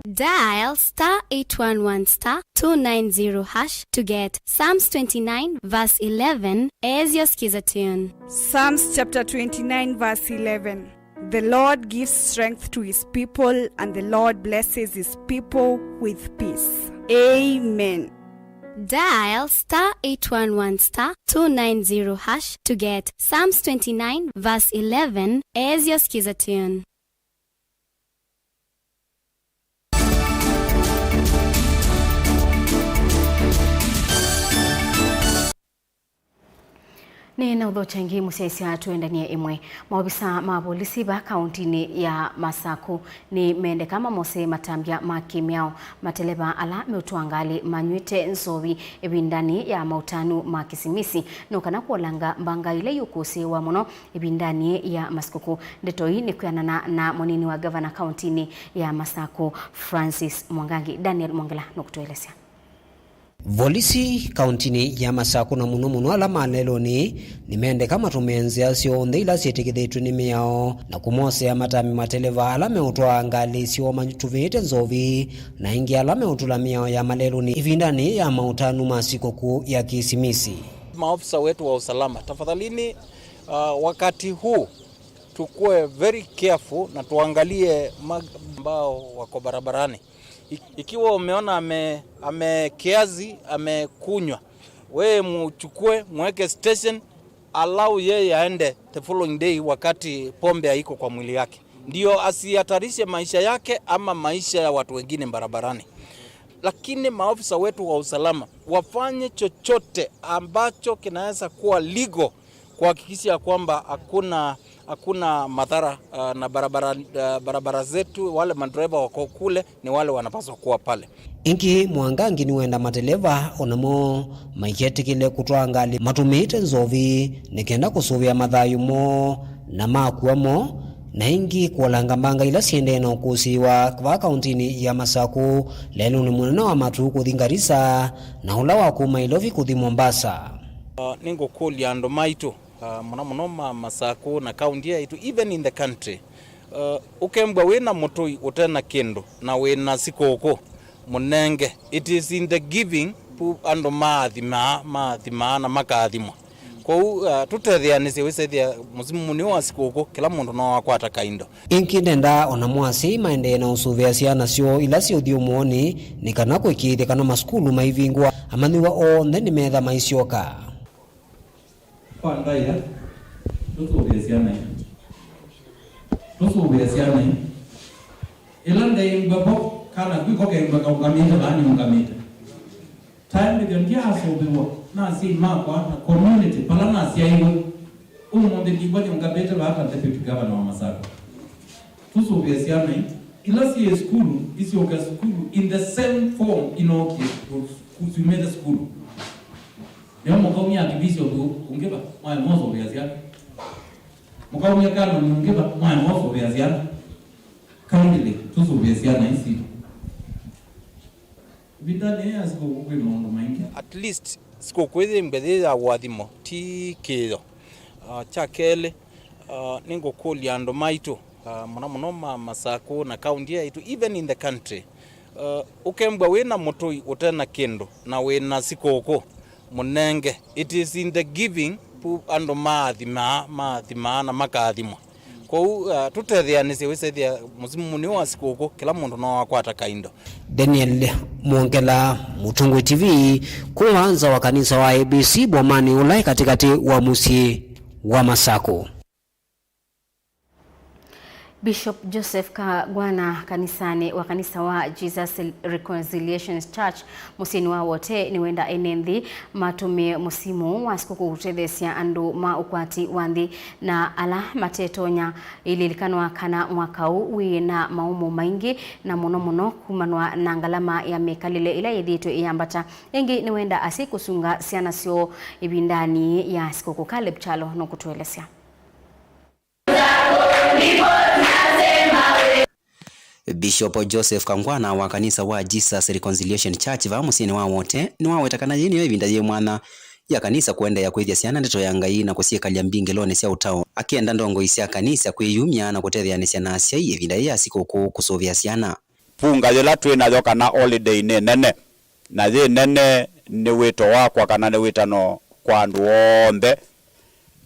Dial *811 *290# to get Psalms 29 verse 11 as your skiza tune. Psalms chapter 29 verse 11. The Lord gives strength to his people, and the Lord blesses his people with peace. Amen. Dial *811 *290# to get Psalms 29 verse 11 as your skiza tune. Ni na udho changi musesia tuendania imwe. Maobisa mapolisi ba kauntini ya Masaku ni mende kama mose matambia makimiao mateleba ala meutuangali manywite nsovi ebindani ya mautanu makisimisi nukana kuolanga mbanga ile yukusi wa muno ebindani ya masikuku. Ndetoi ni kuyanana na monini wa gavana kauntini ya Masaku Francis Mwangangi. Daniel Mwangela nukutuelesea. Volisi kauntini ya Masaku na muno ala manelo ni mende kama tumenzi asio ndeila sietikidhitu ni miao na kumose ya matami mateleva ala meutwa ngali sio manyutuvete nzovi na ingi ala meutula miao ya malelo ni ivindani ya mautanu masikoku ya kisimisi. Maofisa wetu wa usalama tafadhalini, wakati huu tukue very careful na tuangalie ambao wako barabarani. Ikiwa umeona amekiazi amekunywa, wewe mchukue mweke station, allow yeye aende the following day wakati pombe haiko kwa mwili yake, ndio asihatarishe maisha yake ama maisha ya watu wengine barabarani. Lakini maofisa wetu wa usalama wafanye chochote ambacho kinaweza kuwa legal kuhakikisha kwamba hakuna madhara na barabara zetu. Wale madriver wako kule ni wale wanapaswa kuwa pale. Inki Mwangangi ni wenda mateleva onamo maiketikile kutwangali matumite nzovi nikenda kusuvia madhayumo na makuamo na ingi kuolanga mbanga ila siende na ukusiwa kwa kauntini ya Masaku lelo ni munena wa matu kuthingarisa na ula wakuma ilovi kuthi Mombasa. Ningo kuli ando maitu muno Masaku na kaunti yetu even in the country ukembwa wina mutui utena kindu na wina sikoko munenge. It is in the giving ando maathima na makathimwa. Kwa tutethianise wisethia musimu muni wa sikoko kila mundu no akwata kaindo. Inki ndenda ona mwasi maende na usuvia ciana cio ila cio thiumuoni ni kana kwikithia kana maskulu maivingwa amanyiwa onthe ni metha maicioka. Kwa ndaira tusuvia ciana ila ndeimbapo kana kwiko kemba kaugamita bani ungamita time ndio ndia asobewa na si makwa na community pala na si aiwe umonde kibwa ungamita hata deputy governor wa Masaka tusuvia ciana ila si school isi oka school in the same form inoke kusumeda school leo mkomi akibisho ungeba mwa mozo vya ciana mkomi kana ungeba mwa mozo vya ciana kindly tusuvia ciana isi vitane asiko kwe mondo maingi at least siko kweze mbele ya wathimo ti kido chakele ningo koli ando maito muno Masako na county itu even in the country ukembwa wina mutui utena kindu na wina sikoko munenge. It is in the giving ando maathima na makathimwa. Kwa tutethianise wisethia musimu muni wa sikoko kila mundu no akwata kaindo. Daniel Mwongela, Mutungwe TV, kuanza wa kanisa wa ABC Bomani Ulai katikati wa musi wa Masako. Bishop Joseph Kagwana kanisani wa kanisa wa Jesus Reconciliation Church musini wa wote ni wenda enenthi matume musimu wa sikukuu kutethesia andu ukwati wanthi na ala matetonya ililikanwa kana mwaka huu wina maumo maingi na muno kumanwa na ngalama ya mekalile ila yithitwe iyambata ingi ni wenda asikusunga ciana cio ibindani ya sikukuu. Caleb Chalo no kutuelezea. Bishop Joseph Kagwana wa kanisa wa Jesus Reconciliation Church va musini wa wote ni wawetakana yini yo ibinda ye mwana ya kanisa kuenda ya kwithia ciana ndeto ya Ngai na kusiekalia mbinge lone cia utao akienda ndongo isia kanisa kwiyumya na kutethianisya na cia ibinda ya sikukuu kusuvia ciana punga yela twina yo kana holiday nene na ye nene ni wito wakwa kana ni witano kwa andu onthe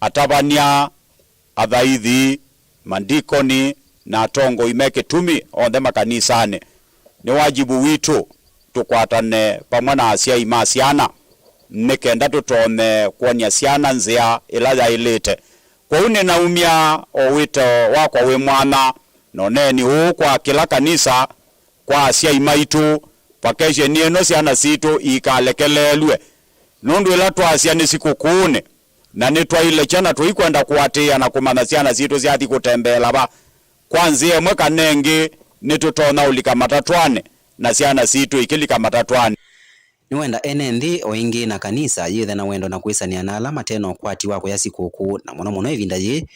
atabania athaithi mandikoni na tongo imeke tumi onthe makanisani ni wajibu witu tukwatane pamwe na acia ima ciana nikenda tutone kuonia ciana nzia ila yailite. Kwa une naumia o wito wakwa we mwana noneni huu kwa kila kanisa kwa acia imaitu pakeshe nieno ciana citu ikalekelelwe nundu ila twacia ni sikukune na nitwaile chana tuikwenda kuatia na kumana ciana citu ciathi kutembela ba kwanza emwe kanenge nitutona ulika matatwane na ciana citu ikilika matatwane ni wenda enenthi oingi na kanisa yithe na wendo na kwisania na alama teno kwati wako ya sikukuu na muno ivinda ye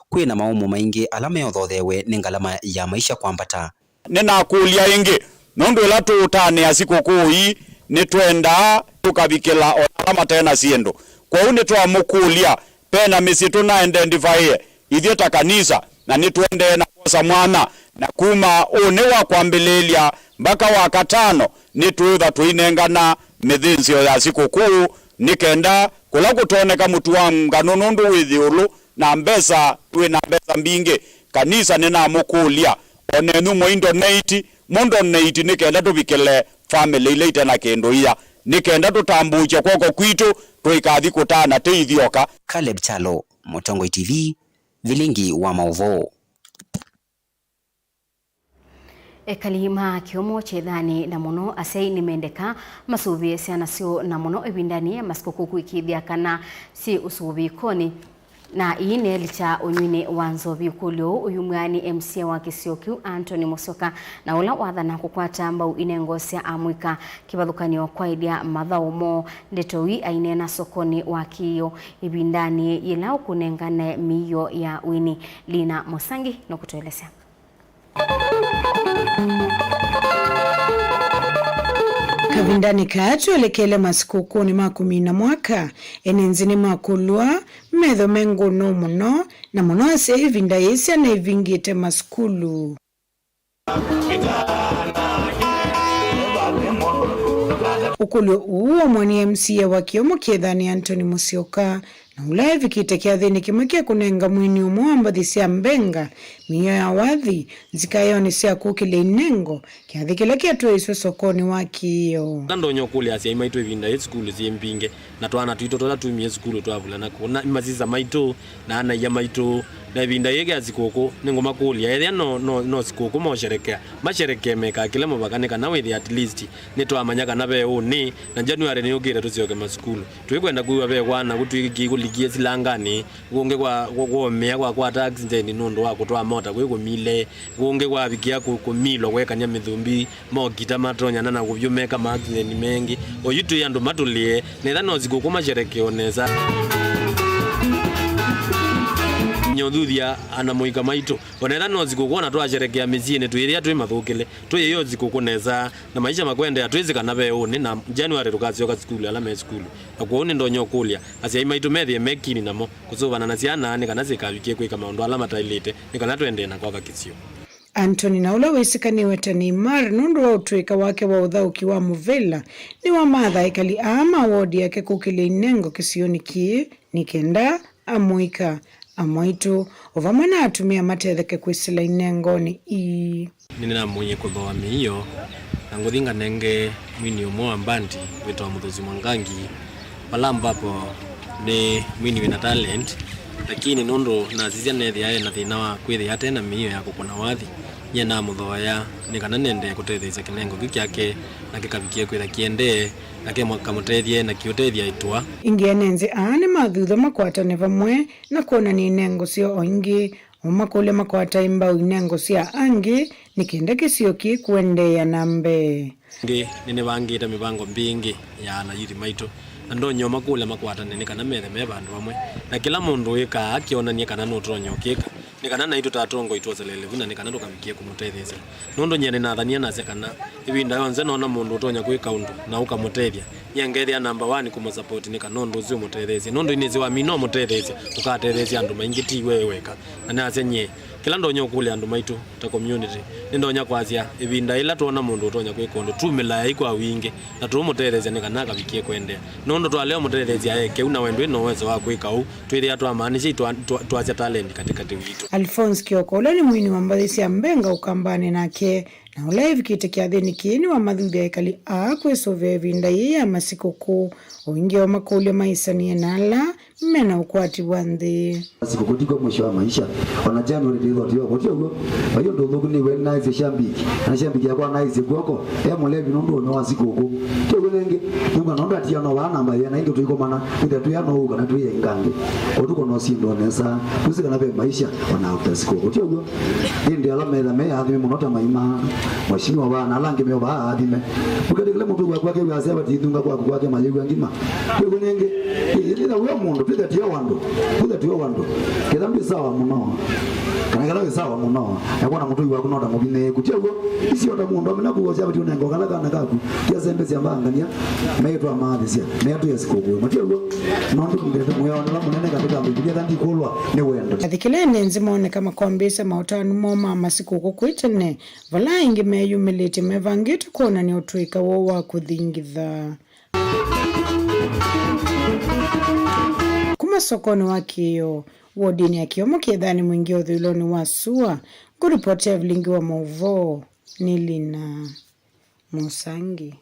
kwina maumu maingi alama yothothewe ni ngalama ya maisha kwambata ninakulia ingi nundu ila tutane ya sikukuu hii nitwenda tukabikila alama tena ciendo kwa une twamukulia pena misitu na identify ithie ta kanisa na nitwende na kosa mwana na kuma une wa kwambililia mpaka wa katano nitutha tuinengana mithinzio ya sikukuu nikenda kula kutoneka mutu wa ngano nundu withiulu na mbesa twina mbesa mbingi kanisa nina mukulia onenu mondonate nikenda tubikile family ile itena kindu iya nikenda tutambuche kwoko kwitu tuikathi kutana teithioka. Caleb Chalo, Mutongwe TV, Vilingi wa Mauvoo. Ekalima kiomo chethani na muno asei nimendeka masuvie ciana cio na muno ibindani ya masikuku ikithia kana si usuvi koni na ine licha unyune wanzovi ukulio uyumwani MC wa Kisiokiu Anthony Musoka na ula wathana kukwata mbau inengosia amwika kibathukanio kwa idia mathaumo ndetoi ainena sokoni wakio ibindani yilao kunengane miyo ya wini Lina Mosangi no kutuelezea. kavindani katu elekele masikuku ni makumi na mwaka enenzini makulwa medho mengo no muno na muno ase ivinda yesi na ivingite maskulu ukulwa uo mwani MCA wa Kiomo Kiethani Anthony Musyoka na ulai vikite kia thini kimwekia kunenga mwini umuamba dhisia mbenga miyo ya wathi zikayoni sia kukile inengo kia thikile kia tuwe iswe sokoni waki iyo nando nyokuli asia imaitu ivinda ye skulu zi mpinge na tuana tuito tola tuimie skulu tuavula na kuna imaziza maito na ana ya maito na ivinda yege azikoko nengo makuli ya edhia no sikoko masherekea meka kile mwakaneka na wethi at least neto amanyaka na veo ni na January ni yogire tusioke maskulu tuikwenda kuiwa ve wana kutuiki kuligie silangani kuonge kwa mea kwa tax njeni nondo wako toa mota kweko mile kuonge kwa vikia kumilo kweka nya mithumbi mogita matonya nana kuvyumeka maaksidenti mengi oyitu yandu matulie nethano sikoko masherekeo neza nyodhuthia ana moika maito onera no zikoko na twasherekea miziene tuiria twi mathukile tuiyo zikoko neza na maisha makwende atwizika na veo ni na January tukazioka skulu ala me skulu akuone ndonyo kulia asia maito methie mekini namo kusuvana na ciana ni kana zikavikie kwika maundu ala matailite ni kana twende na kwa kisio Anthony na ula wisikani wetani mar nundu wa utwika wake wa uthauki wa Muvela ni wa matha ikali ama wodi yake kukile inengo kisioni kie nikenda amuika amaitu ovamwana atumia matetheke kwisila inengoni nina mwenye kwa miyo na nguthinga nenge mwini umoa mbandi wetwa muthuzi mwangangi pala ambapo ni mwini wina talent lakini nondo na zizia nethi aye na thina wa kwithi hata na miyo ya kukona wathi nyena muthoya ni kana nende kutethisa kinengo gikyake na kikavikie kwitha kiende na kemwaka mutethie na kiutethia itwa ingienenze aane mathutha makwatane vamwe na kuona ni nengo sio ongi umakule makwata imba inengo sia angi nikenda kisio ki kuendea nambe ngi nini vangita mivango mbingi ya na yiri maito ando nyoma kule makwatane ni kana methe me vandu vamwe na kila mundu wika akionania kana no tronyokeka ni kana na itu tatongo itozelele vina ni kana tukavikie kumutethesa nondo nyene na thania na sekana ivinda yonze nona mundu utonya kwika undu na ukamutethia nyengethia number 1 kumusupport ni kanondo zio mutethesa nondo inezi wa mino mutethesa ukatethesa andu maingi ti weweka na nasenye kila ndonyo kule andu maitu ta community ndonya kwazia ivinda ila tuona mundu utonya kwika undu tumela ikwa wingi na tumutethesa ni kana kavikie kwendea nondo twaleo mutethesa yake una wendwe no wezo wa kwika u twiri atu amanishi twacha talent katika tiwitu Alphonse Kioko ule ni mwini wa mbathisi ya mbenga ukambane nake na ule vikite kia thini kieni wa mathuthi ya ikali akwe sove vinda ya masikuku uingi wa makule maisani enala mena ukwati wanthi masikuku tiko mwisho wa maisha wana January ndizo tiyo kwa tiyo wayo ndodhogu ni wena hizi shambiki na shambiki ya kwa na hizi kuoko ya mulevi nundu no wasikuku tiyo nenge nunga nonda tiyo no wana mbaye na ingi tuiko mana kuda tuya no uka na tuya ingange otuko no sindo nesa kusika na be maisha wana utasikuku tiyo ndi alama ila meya hadi munota maima mheshimiwa bana alange meo ba hadi me ukadekele mtu kwa kwake wa sema tidunga kwa kwake majibu ngima tiyo nenge ile na uyo mundu tuya tiyo wando kila mbi sawa muno kana sawa muno yakona mtu wa kunota mubine kutego isi onda mundu amena kuoja bati unengo kana kaku kia sembe sia mbangania meitwa maadhisia meitwa yesikogo mutego nondo kungete moyo na munene katika mbilia dandi kolwa ne wendo athikile nenzi mone kama kwambisa mautanu moma masikuku kwitene vala ingi meyumilite mevangite kona ni utwika wo wa kuthingitha kuma sokoni wakio wodini ya Kiomo Kiethani mwingi uthiloni wa sua kuripotia Vilingi wa Mauvoo Nilina Musangi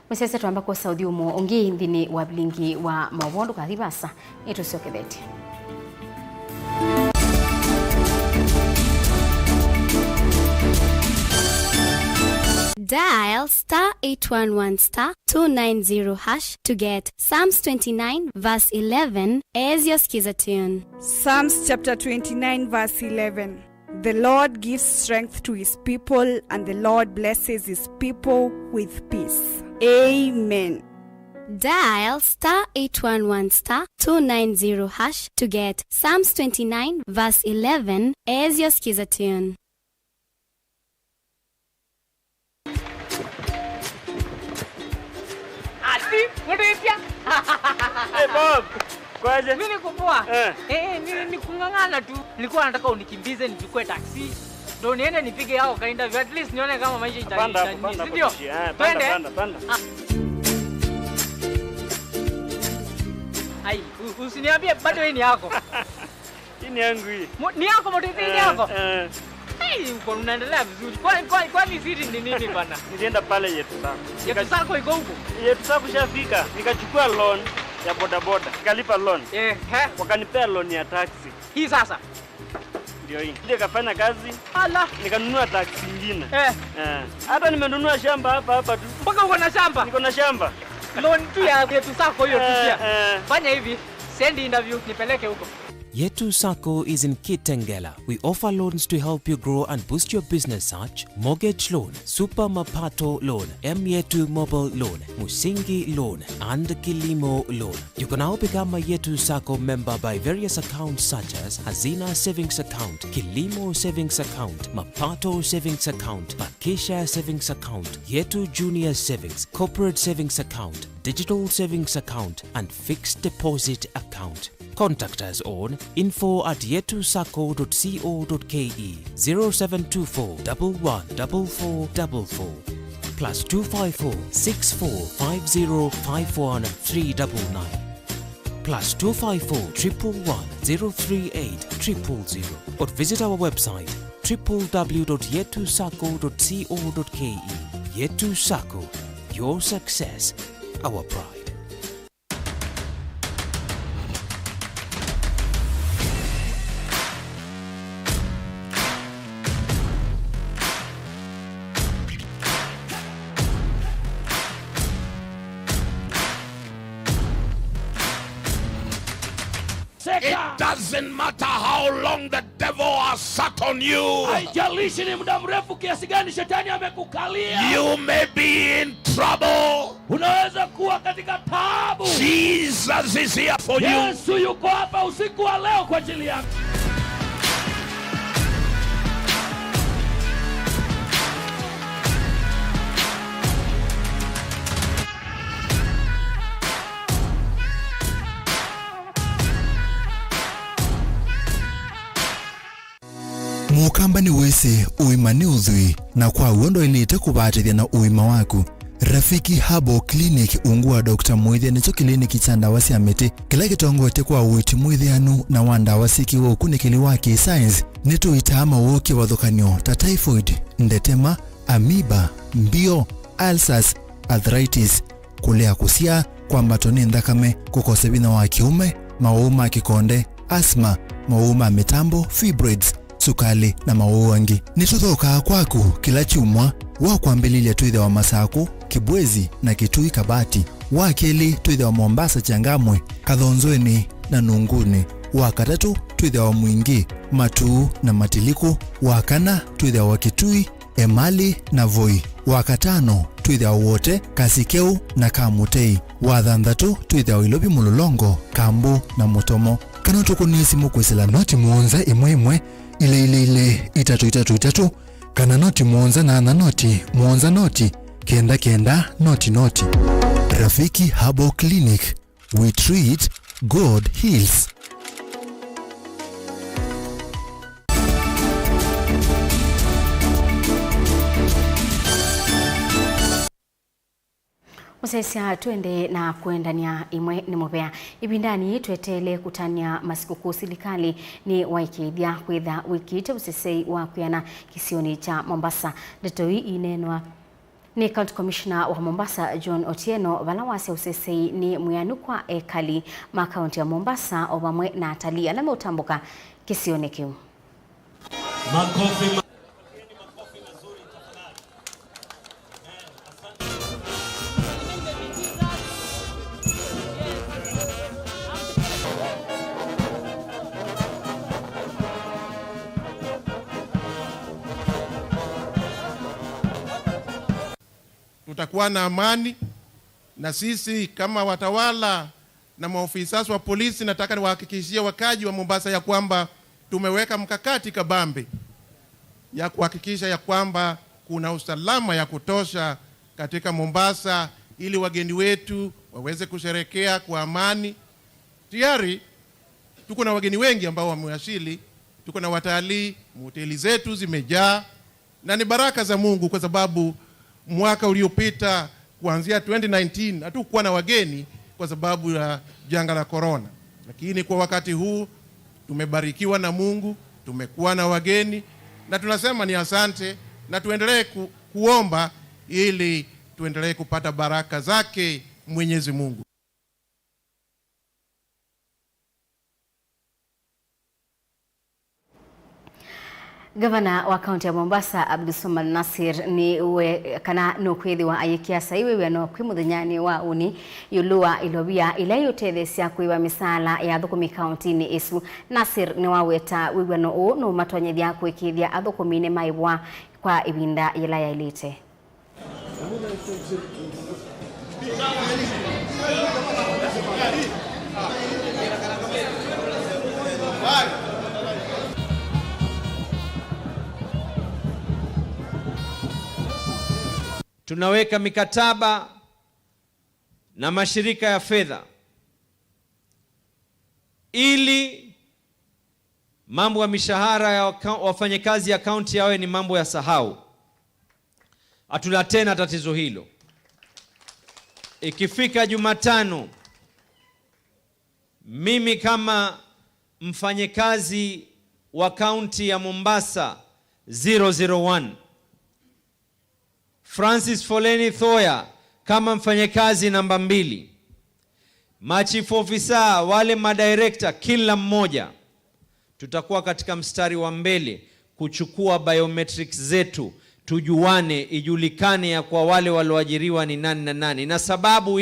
Mwesese tuamba kwa Saudi umo ongi ndini wa Vilingi wa Mauvoo ndukathibasa ito sio kebeti Dial *811*290# to get Psalms 29 verse 11 as your skiza tune. Psalms chapter 29 verse 11. The Lord gives strength to his people, and the Lord blesses his people with peace. Amen. Dial *811*290# to get Psalms 29 verse 11 as your skiza tune. Mudipia. Hey Bob. Kwaje? Mimi nikupoa. Ni kungangana tu. Nilikuwa nataka unikimbize nichukue taxi. Ndio niende nipige hao kaenda at least nione kama maisha itaisha. Ndio. Panda. Ai, usiniambie bado hii ni yako. Hii ni yangu hii. Ni yako moto hii ni yako. Hey, uko unaendelea vizuri. Kwani siri ni nini bana? Nilienda pale yetu sako. Yetu sako iko huko. Yetu sako shafika. Nikachukua loan ya bodaboda. Nikalipa loan. Wakanipea loan ya taxi. Hii sasa. Ndio hii. Ndio kafanya kazi. Ala, nikanunua taxi nyingine. Hata nimenunua shamba hapa tu. Mpaka uko na shamba? Niko na shamba. Loan tu ya yetu sako hiyo tu pia. Fanya hivi, send interview nipeleke huko. Yetu Sacco is in Kitengela. We offer loans to help you grow and boost your business such mortgage loan, super mapato loan, Yetu mobile loan, Musingi loan, and Kilimo loan. You can now become a Yetu Sacco member by various accounts such as Hazina Savings Account, Kilimo Savings Account, Mapato Savings Account, Bakisha Savings Account, Yetu Junior Savings, Corporate Savings Account, Digital Savings Account, and Fixed Deposit Account. Contact us on info@yetusacco.co.ke 0724 114444 +254 6450 51399 +254 111 038 000 or visit our website www.yetusacco.co.ke. Yetu Sacco, your success, our pride. It doesn't matter how long the devil has sat on you. Haijalishi ni muda mrefu kiasi gani shetani amekukalia. You may be in trouble. Unaweza kuwa katika taabu. Jesus is here for you. Yesu yuko hapa usiku wa leo kwa ajili yako. Mukamba ni wese uima ni uzui na kwa uondo ilite kubatithia na uima waku. Rafiki Habo Clinic ungua Dr. Mwithia nicho kliniki cha ndawa cia miti kila kitongote kwa uiti mwithianu na wanda wasikiwa ukunikili wake science nitu itama woke wathukanio ta typhoid, ndetema, amoeba, mbio, ulcers, arthritis, kulea kusia kwa matoni ndakame, kukose bina wa kiume, mauma kikonde, asthma, mauma mitambo, fibroids, sukali na mauangi. Nituthoka kwaku kila chumwa wa kwambililia tuithe wa Masako, Kibwezi na Kitui Kabati, wa keli tuithe wa Mombasa Changamwe, Kathonzweni na Nunguni, wa katatu tuithe wa Mwingi, Matuu na Matiliku, wa kana tuithe wa Kitui, Emali na Voi, wa katano tuithe wa wote Kasikeu na Kamutei, wa thanthatu tuithe wa Ilobi Mulolongo, Kambu na Mutomo. Kana tukunisi mukwesela noti muonza imwe ile itatu kana noti muonza na noti muonza noti kenda noti. Rafiki Habo Clinic, we treat, God heals. Musesia tuende na kuendania imwe ni mubea ibindani twetele kutania masikuku silikali ni waikithia kwitha wikite usesei wa kuyana kisioni cha Mombasa. Ndeto hii inenwa ni County Commissioner wa Mombasa John Otieno balawase usesei ni muyanukwa ekali ma county ya Mombasa obamwe na atalii alame utambuka kisioni kiu. Makofi. Tutakuwa na amani, na sisi kama watawala na maofisa wa polisi nataka niwahakikishie wakaji wa Mombasa ya kwamba tumeweka mkakati kabambe ya kuhakikisha ya kwamba kuna usalama ya kutosha katika Mombasa ili wageni wetu waweze kusherekea kwa amani. Tayari tuko na wageni wengi ambao wamewasili, tuko na watalii, hoteli zetu zimejaa, na ni baraka za Mungu kwa sababu mwaka uliopita kuanzia 2019 hatukuwa na wageni kwa sababu ya janga la corona. Lakini kwa wakati huu tumebarikiwa na Mungu, tumekuwa na wageni na tunasema ni asante, na tuendelee kuomba ili tuendelee kupata baraka zake Mwenyezi Mungu. Gavana wa kaunti ya Mombasa Abdulswamad Nasir ni we kana no kwithiwa ayikiasa iwe no kwimuthanyani wa uni yulua ilobia ilayo tethesia kwiwa misala ya thukumi kaunti ni isu. Nasir ni waweta wiwe no matonyethia kwikithia athukumine maibwa kwa ibinda ila ya ilite. Tunaweka mikataba na mashirika ya fedha ili mambo ya mishahara ya wafanyakazi ya kaunti yawe ni mambo ya sahau. Hatuna tena tatizo hilo. Ikifika Jumatano, mimi kama mfanyakazi wa kaunti ya Mombasa 001, Francis Foleni Thoya kama mfanyakazi namba 2, machief officer, wale madirector, kila mmoja tutakuwa katika mstari wa mbele kuchukua biometrics zetu, tujuane, ijulikane ya kwa wale walioajiriwa ni nani na nani. Na sababu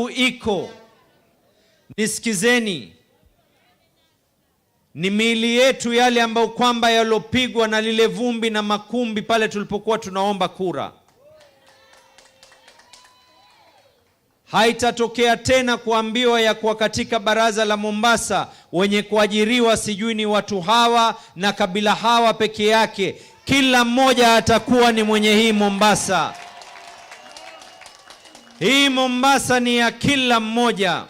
iko, nisikizeni, ni miili yetu yale ambao kwamba yalopigwa na lile vumbi na makumbi pale tulipokuwa tunaomba kura. Haitatokea tena kuambiwa ya kwa katika baraza la Mombasa wenye kuajiriwa sijui ni watu hawa na kabila hawa peke yake. Kila mmoja atakuwa ni mwenye hii Mombasa. Hii Mombasa ni ya kila mmoja.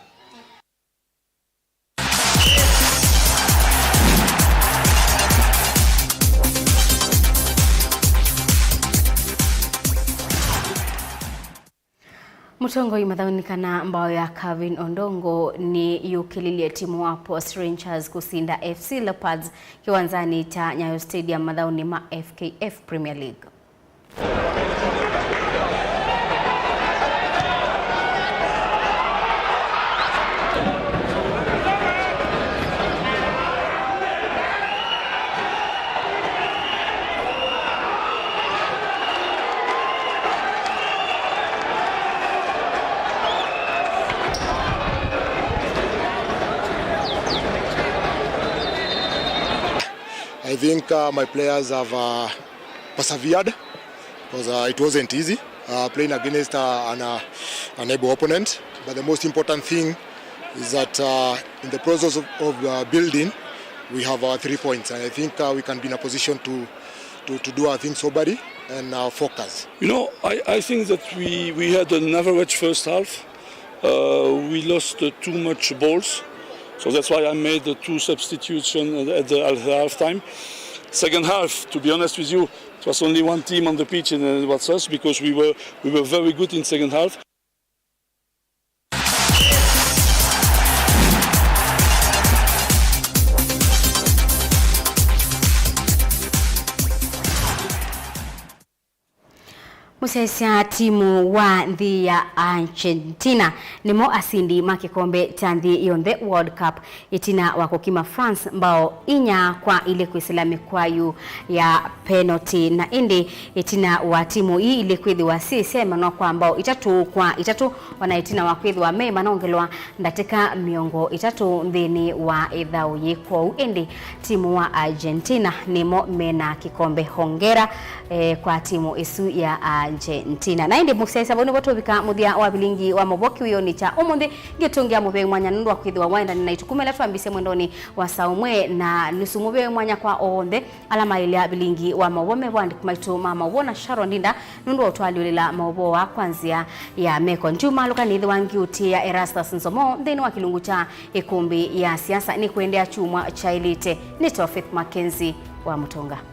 Mutongo imathaonikana mbao ya Kevin Ondongo ni yukililie timu wa Post Rangers kusinda FC Leopards kiwanzani cha Nyayo Stadium mathaoni ma FKF Premier League. I think my players have persevered because it wasn't easy playing against an able opponent. But the most important thing is that in the process of building, we have 3 points, and I think we can be in a position to do our things soberly and focus. You know, I think that we had an average first half. We lost too much balls. So that's why I made the 2 substitutions at the half time. Second half, to be honest with you, it was only one team on the pitch, and it was us, because we were very good in second half. Musesia timu wa nthi ya Argentina nimo asindi makikombe cha nthi yonde World Cup itina wakokima France mbao inya kwa ile kuisilami kwayu ya penalty na indi itina wa timu hii ile kwithi wa sisema no kwa mbao itatu wana itina wa kwithi wa mema naongelwa ndatika miongo itatu nthini wa ithau yiko indi timu wa Argentina nimo mena kikombe. Hongera kwa timu isu ya Argentina. Na indi muksesa boni boto bika mudia wa Vilingi wa Mauvoo uyo ni cha umundi gitungia mube mwanya nundu wa kwithwa waenda ni naitukumela twambise mwendoni wa saumwe na nusu mube mwanya kwa onde alama ile ya Vilingi wa Mauvoo mebwandi kumaitu Mauvoo na Sharon Ndinda nundu otwali la Mauvoo wa kwanzia ya meko njuma lukanithi wangi utia Erastus Nzomo ndeni wa kilungu cha ikumbi ya siasa ni kuendea chumwa cha elite ni Tofith MAKENZI wa Mutonga.